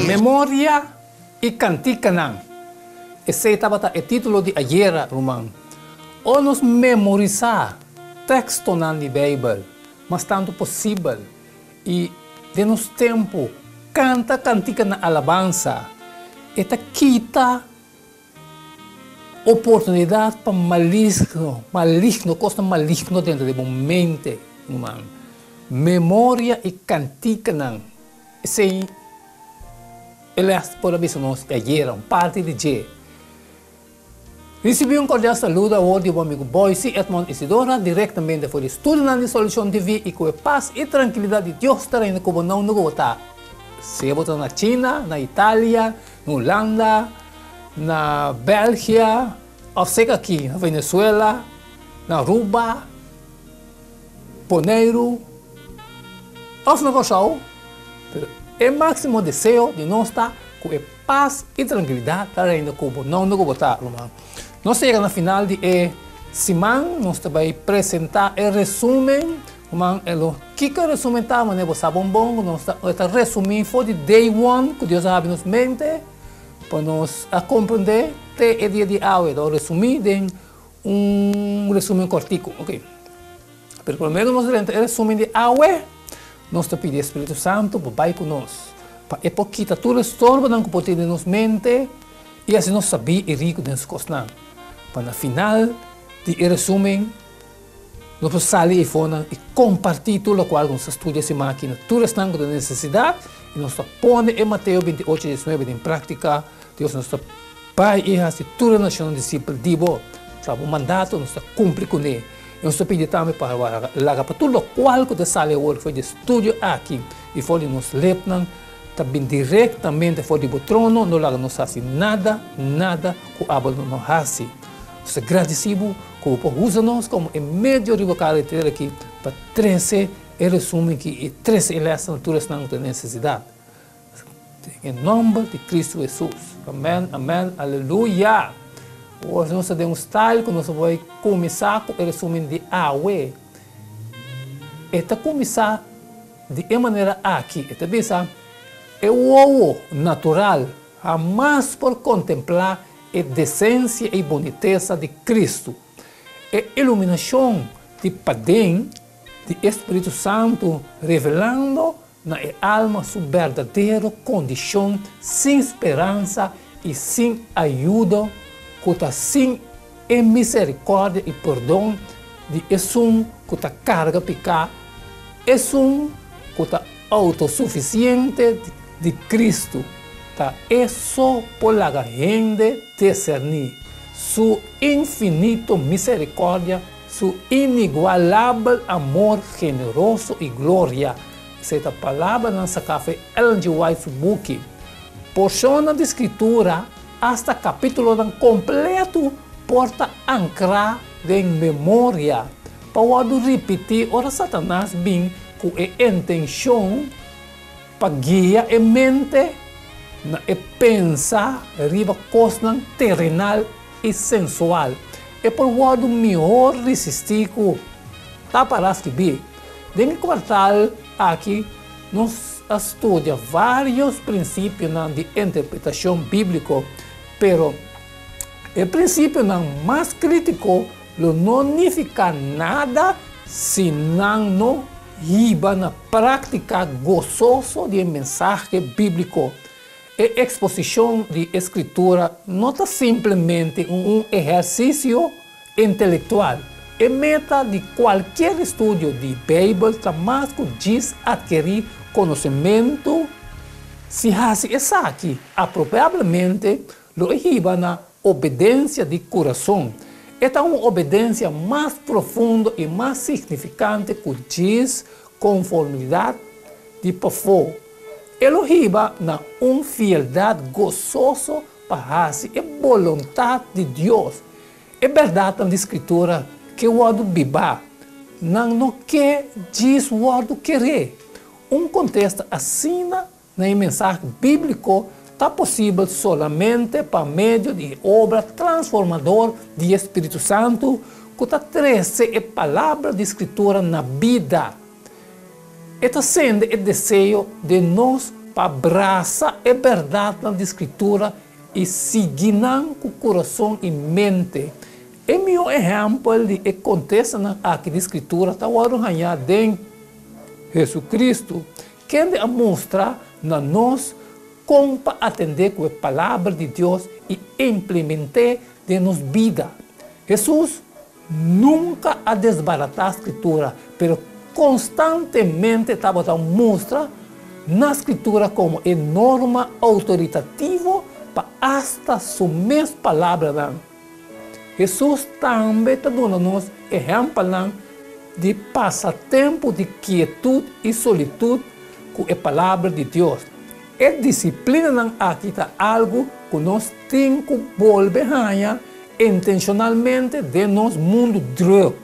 Memória e canticanang. Esse estava o título de ayer, Roman. Ou nos memorizar texto na Bíblia, mas tanto possível. E de nos tempo, canta na alabança. Eta quita oportunidade para coisa maligno dentro do momento, Roman. Memória e canticanang. Esse elas por aviso nos ayer, parte de G. Recebi cordial saludo ao meu amigo Boise Edmond Isidora, diretamente do Estúdio de Solução TV e com a paz e tranquilidade de Deus estará indo como não votar. Se votar na China, na Itália, na Holanda, na Bélgica, ou seja aqui, na Venezuela, na Aruba, Poneiro, ou na Cochau. É o máximo desejo de nós estar com a paz e tranquilidade para ainda como não votar. Nós chegamos na final de semana, nós vamos apresentar o resumo. O que o resumo está, mas nós sabemos bom, nós estamos resumindo foi de day one, que Deus sabe nos mente, para nós compreender até o dia de hoje. Então, resumir em resumo cortico, ok? Pero pelo menos nós resumo de hoje. Nós te pedimos Espírito Santo para vai conosco. Para é porque tudo estorba não pode ter nos mente e assim nós sabemos e rico dentro das coisas. Para no final de resumen, nós podemos sair e fora e compartilhar tudo o qual nós estudamos essa máquina. Tudo está com necessidade e nós põe em Mateus 28, 19 em prática. Deus nos pai e assim toda a nação discípulo dibo. Sabe o mandato nós cumpre com ele. Eu estou pedindo também para largar para tudo o qual que sai hoje foi de estúdio aqui e foi de nos lepnan também diretamente foi de trono não larga nos assim nada que o abel não hace. Nós agradecemos que o povo usa nós como meio de carreira aqui para 13 resumo que e 13 eleições naturais não tem necessidade. Em nome de Cristo Jesus. Amém, amém, aleluia. Hoje nós temos um style que nós vamos começar com o resumo de AUE. Eta começar de maneira aqui. Eta pensa, é o natural, jamais por contemplar a decência e boniteza de Cristo. A iluminação de Padem, de Espírito Santo, revelando na alma sua verdadeira condição, sem esperança e sem ajuda, que sim é misericórdia e perdão de esum que está carga picar, esum que está autossuficiente de Cristo, tá é só por a gente discernir sua infinita misericórdia, seu inigualável amor generoso e glória. Essa palavra nossa café Ellen G. White book, porção da escritura hasta capítulo completo porta ancrar em memória para repetir ora Satanás bem com a intenção para guiar a mente na pensar riba coisa terrenal e sensual é por o melhor resistir com tá para que bem dentro quartal aqui nós estudia vários princípios de interpretação bíblica. Pero o princípio mais crítico não significa nada se não iba na prática gozoso de mensagem bíblico. A exposição de escritura não é simplesmente exercício intelectual. A meta de qualquer estudo de Bíblia é mais que diz adquirir conhecimento. Se hace essa aqui, apropriadamente, lo iba na obediência de coração. Esta é uma obediência mais profunda e mais significante que diz conformidade de povo. Ele iba na fieldade gozosa para fazer a vontade de Deus. É verdade na escritura que o word biba não quer diz o word querer. Contexto assim na mensagem bíblica está possível somente por meio de obra transformadora do Espírito Santo, que está trece a palavra de escritura na vida. Está sendo o desejo de nós para abraçar a verdade da escritura e seguir com o coração e mente. O meu exemplo de que acontece aqui na escritura está ganhar de Jesus Cristo, que mostra a nós como atender com a palavra de Deus e implementar de nossa vida. Jesus nunca a desbaratar a escritura, mas constantemente estava a mostrar na escritura como é norma autoritativa para hasta sua mesma palavra. Jesus também está dando-nos exemplo de passatempo de quietude e solitude com a palavra de Deus. A disciplina aqui está algo que nós temos que volver a intencionalmente de nosso mundo drogo.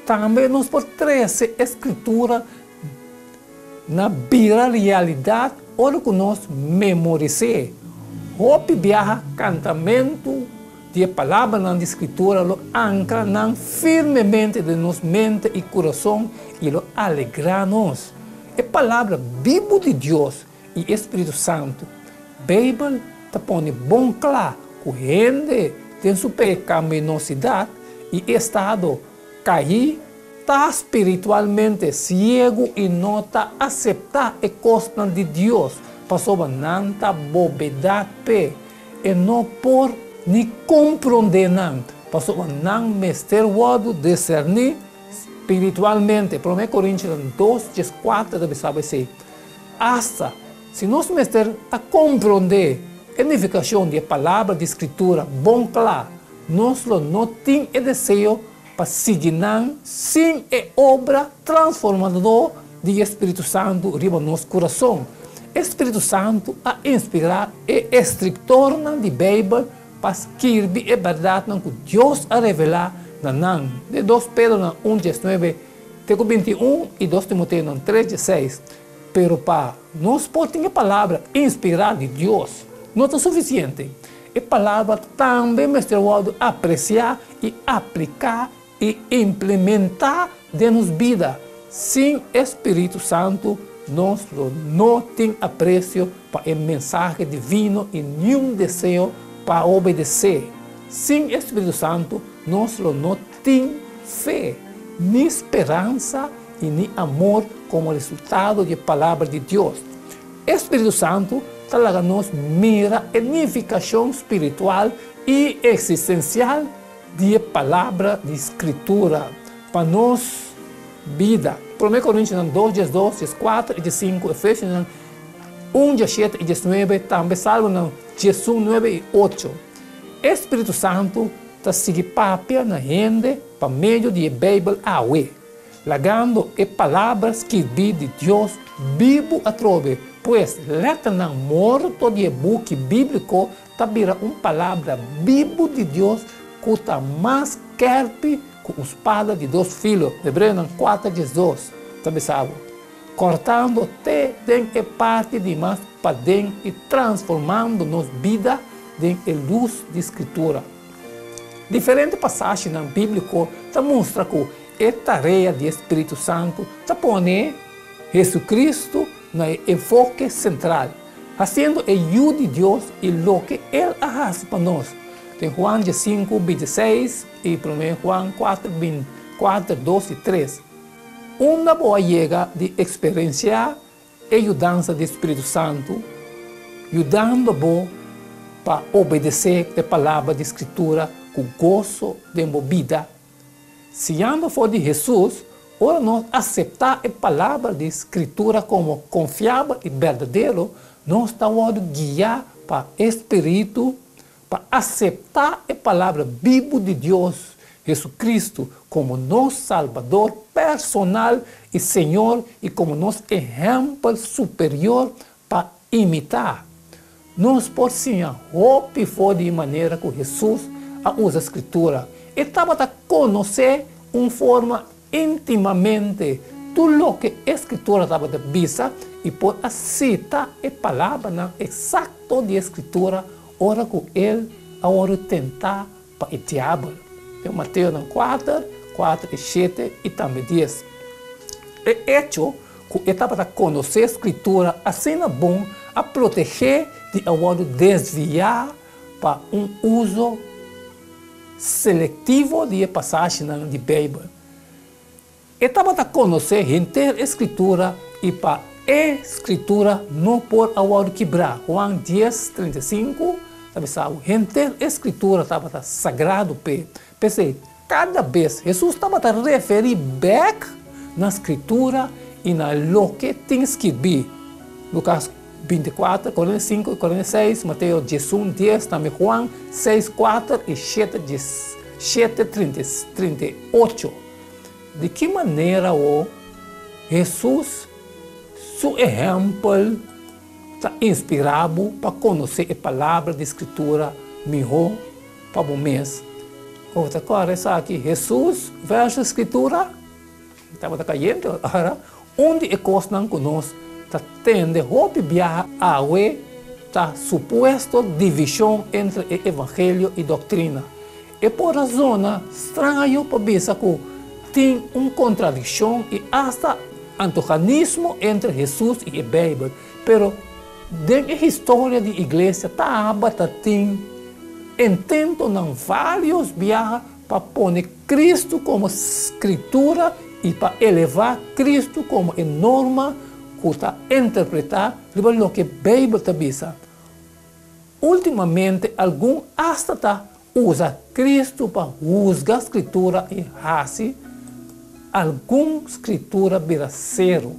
Também nós podemos trazer a escritura na vida realidade, hora que nós memorizamos. Hope viaja cantamento de palavra na escritura, lo ancra firmemente de nossa mente e coração e lo alegra-nos. A palavra Bíblia de Deus e Espírito Santo. A Bíblia está põe bom claro que gente tem sua pecaminosidade e estado cair, está espiritualmente cego e não está aceitar a costa de Deus. Passou nanta bobedade e não por nem compreender nada. Passou não mestre discernir espiritualmente. 1 Coríntios 2, 4, deve saber assim. Hasta, se nós mestre a compreender a significação da palavra de escritura, bom claro, nós não temos o desejo para seguir sem a obra transformadora do Espírito Santo em nosso coração. O Espírito Santo a inspirar e escritor da Bíblia para escrever a verdade que Deus a revelar de 2 Pedro 1, 19, 21 e 2 Timoteo 3, 16. Pero para nós podemos a palavra inspirada de Deus não é suficiente. A palavra também mestre apreciar e aplicar e implementar de nossa vida. Sem Espírito Santo, nós não temos apreço para o mensagem divino e nenhum desejo para obedecer. Sem Espírito Santo, nós não temos fé, nem esperança e nem amor como resultado da palavra de Deus. Espírito Santo está nos mira a edificação espiritual e existencial da palavra de escritura para nossa vida. 1 Coríntios 2, 12, 4 e 5, Efésios 1, 7 e 19, também Salmo 9 e 8. Espírito Santo está seguindo papel na gente para meio de Bíblia awe, lagando as palavras que de Deus vivo a trove, pois letra não morto de book bíblico está vira uma palavra vivo de Deus que está mais querpe com espada de 2 filos. Hebreus 4, 12, também sabe. Cortando até a parte de mais para dentro e transformando nossa vida em luz de escritura. Diferentes passagens na Bíblia mostram que a tarefa do Espírito Santo está pondo Jesus Cristo no enfoque central, fazendo ajuda de Deus e o que Ele faz para nós. Tem Juan 5, 26 e 1 Juan 4, 24, 12 e 3. Uma boa chega de experienciar a ajudança do Espírito Santo, ajudando-vos para obedecer a palavra de escritura com gozo de movida. Se ando for de Jesus, ora nós aceitar a palavra de escritura como confiável e verdadeiro, nós estamos guiar para o Espírito, para aceitar a palavra viva de Deus, Jesus Cristo, como nosso Salvador personal e Senhor e como nosso exemplo superior para imitar. Nós podemos hope for de maneira que Jesus usa a Escritura. E estava a conhecer uma forma intimamente tudo o que a Escritura estava a dizer e pode citar a palavra exata da Escritura, hora que ele agora tentar para o diabo. Em Mateus 4, 4 e 7 e também 10. É hecho que estava a conhecer a escritura assim é bom a proteger de agora desviar para uso seletivo de passagem da Bíblia. Estava a conhecer a escritura e para a escritura não pode agora quebrar. Juan 10, 35, sabe, a escritura estava sagrado. Pensei, cada vez Jesus estava a referir back na escritura e na lo que tem escrito. Lucas 24, 45 e 46, Mateus 11, 10, também Juan 6, 4 e 7, 38. De que maneira Jesus, seu exemplo, está inspirado para conhecer a palavra de escritura melhor para o mês. Agora, aqui, Jesus versus a escritura, estava caindo, onde é coisa não conosco, está tendo a viajar a está suposto divisão entre o evangelho e doutrina. É por razão estranha para pensar que tem uma contradição e até antagonismo entre Jesus e a Bíblia. Pero, dentro da história da igreja, tem intento em vários viagens para pôr Cristo como escritura e para elevar Cristo como a norma que está interpretar o que a Bíblia está dizendo. Ultimamente, alguns hasta usa Cristo para juzgar a escritura e assim, alguma escritura vira zero.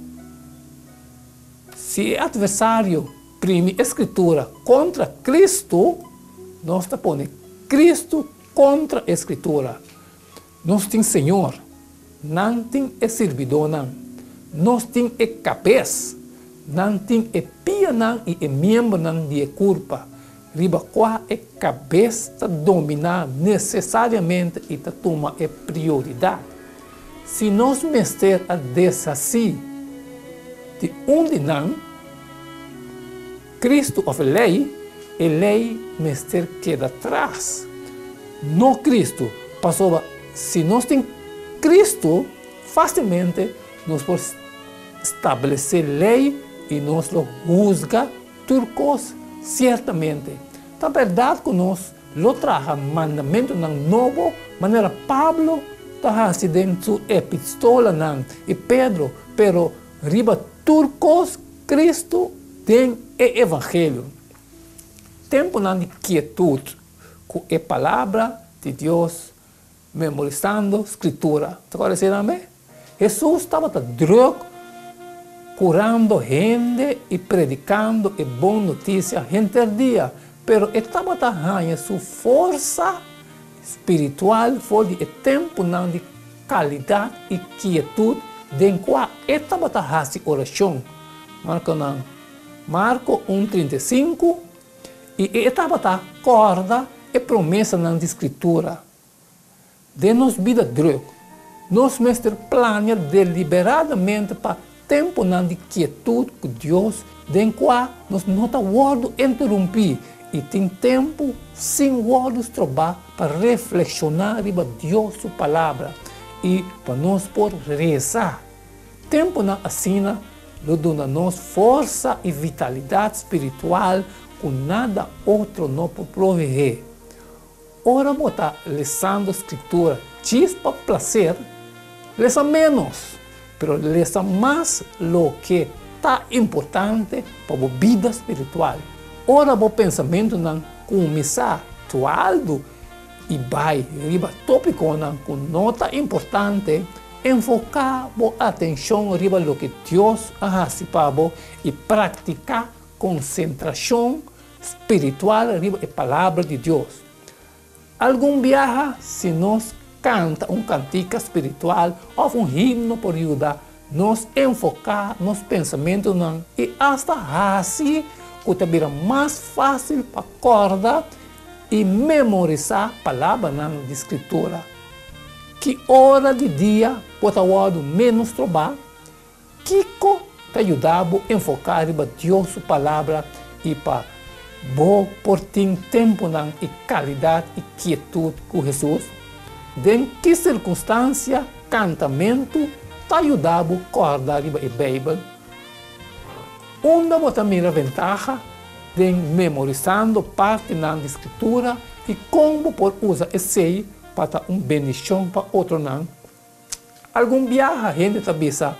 Se o adversário prime a escritura contra Cristo, nós está pondo Cristo contra a escritura. Nós temos Senhor, não tem a servidor, não. Nós temos a cabeça, não tem a pia, não, e a membro, não, de culpa. Riba qual a cabeça dominar necessariamente e toma a prioridade. Se nós mester a desassi de onde não, Cristo ou a lei mester queda atrás. No Cristo, passou, se nós temos Cristo, facilmente nós podemos estabelecer lei e nós lo juzga turcos certamente. Então, a verdade que nós lo traga mandamento não novo, maneira Pablo está dentro sua epistola não, e Pedro, pero riba turcos Cristo tem o evangelho. Tempo não de quietude, com a palavra de Deus, memorizando a escritura. Agora, Jesus estava drogo, curando gente e predicando a boa notícia gente dia, pero estava ganhando sua força espiritual foi de tempo não de qualidade e quietude, de qual estava fazendo oração. Marco 1:35 e estava corda e promessa na escritura. De nos vida droga, nós mestre planeia deliberadamente para tempo de quietude com Deus, de qual nós não estamos interromper e tem tempo sem wordos trobar para reflexionar sobre Deus, sua palavra e para nós por rezar. Tempo na assina nos dá nos força e vitalidade espiritual que nada outro não pode prover. Ora, botar lendo a escritura diz para prazer, lesa menos, mas lesa mais lo que está importante para a vida espiritual. Ora, o pensamento não começar atuado e vai riba tópico não com nota importante, enfocar a atenção riba lo que Deus faz para e praticar concentração espiritual riba a palavra de Deus. Algum viaja se nós canta cantiga espiritual ou himno por ajudar nos enfocar nos pensamentos não e hasta assim que vira mais fácil para acordar e memorizar a palavra na escritura. Que hora de dia pode haver menos trabalho, que te ajudava a enfocar em Deus sua palavra e para por ter tempo e qualidade e quietude com Jesus. em que circunstância, cantamento, te ajudava a acordar a Bíblia. Onde você mira a ventaja de memorizando parte da escritura e como pode usar esse para uma bendição para outro não. Algum viaja, a gente pensa,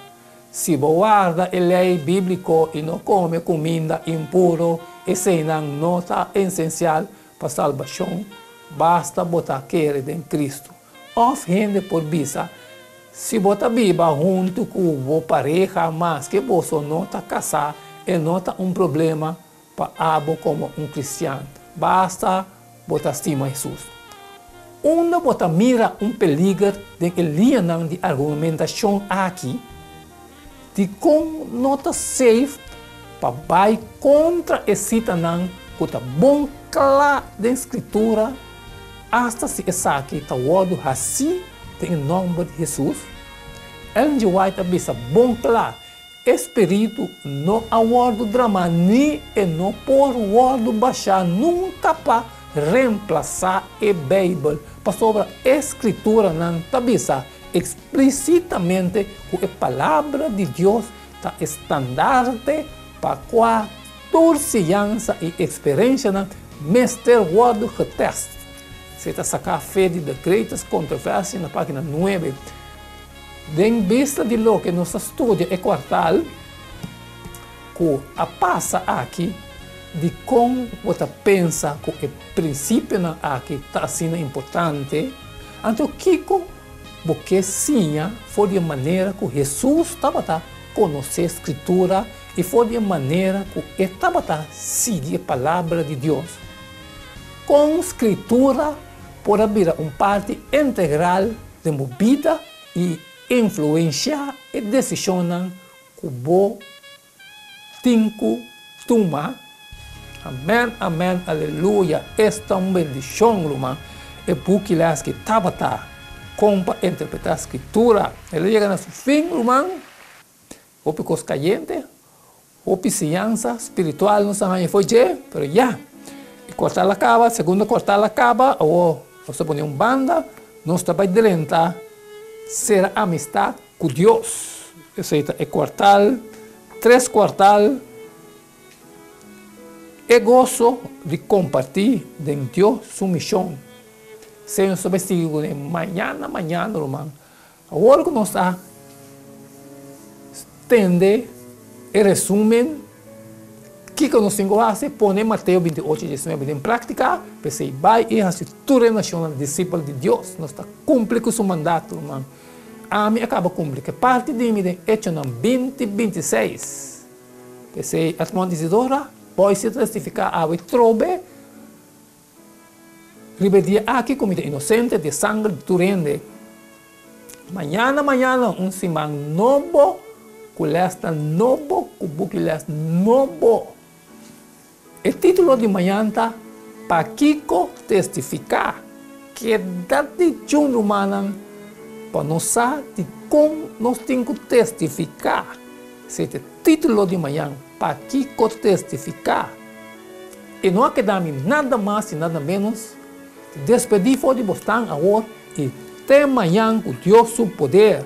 se guarda a lei bíblica e não come comida impuro, esse não é essencial para a salvação, basta botar querer em Cristo. Ou gente por pensar, se você vive junto com a pareja, mas que você não está casado, e não é um problema para abo como um cristiano. Basta botar estima Jesus. Onde você mira peligro de linha de argumentação aqui, de como não está safe para vai contra esse tanão que está bom claro da escritura, hasta se essa aqui está word assim, em nome de Jesus. Ellen G. White avisa bom claro, espírito não há word drama, nem e não por word baixar, nunca para reemplaçar a Bíblia, para sobre a escritura não avisa explicitamente que a palavra de Deus está estandarte para qual torciança e experiência não Mr. Word getest. Você está sacando a fé de decretos controvérsias na página 9. Em vista de lo que nos estudia é quartal, que a passa aqui de como você pensa que o princípio aqui está sendo importante, então Kiko, porque sim, foi de maneira que Jesus estava a conhecer a Escritura e foi de maneira que ele estava a seguir a palavra de Deus. Com a Escritura, pode haver uma parte integral de uma vida e influenciar a decisão que você tem que tomar. Amém, amém, aleluia. Esta é uma bendição, irmão. É porque eles que estavam com para interpretar a escritura. Ele chega no seu fim, irmão. O picos caliente, o ciência espiritual não sabe foi de, mas já. E cortar acaba, segunda cortar acaba, ou você põe uma banda, nós trabalhamos de lenta, ser amistad com Deus. Esse é quartal, 3 quartal, é gozo de compartilhar de Deus sua missão. Se eu soube de manhã, irmão, agora que nós está estende e resumen que nós temos que fazer, põe Mateus 28, 19 em prática, para você vai e fazer toda a nação discípulo de Deus. Nós está cumprindo seu mandato, irmão. A mim acaba cumprindo. Parte de mim é Hechos 20, 26. Você, a irmã dizedora, pode se testificar a trobe, rebeldia aqui comida inocente de sangue de turende. Manhã, um simão novo, culesta novo, cubuquiles novo. O título de manhã está para Kiko testificar que dá-te junto humana para nós saber como nós temos que testificar. Esse é o título de manhã para Kiko testificar. E não há que dar nada mais e nada menos. Despedir de você agora e até amanhã com Deus seu poder.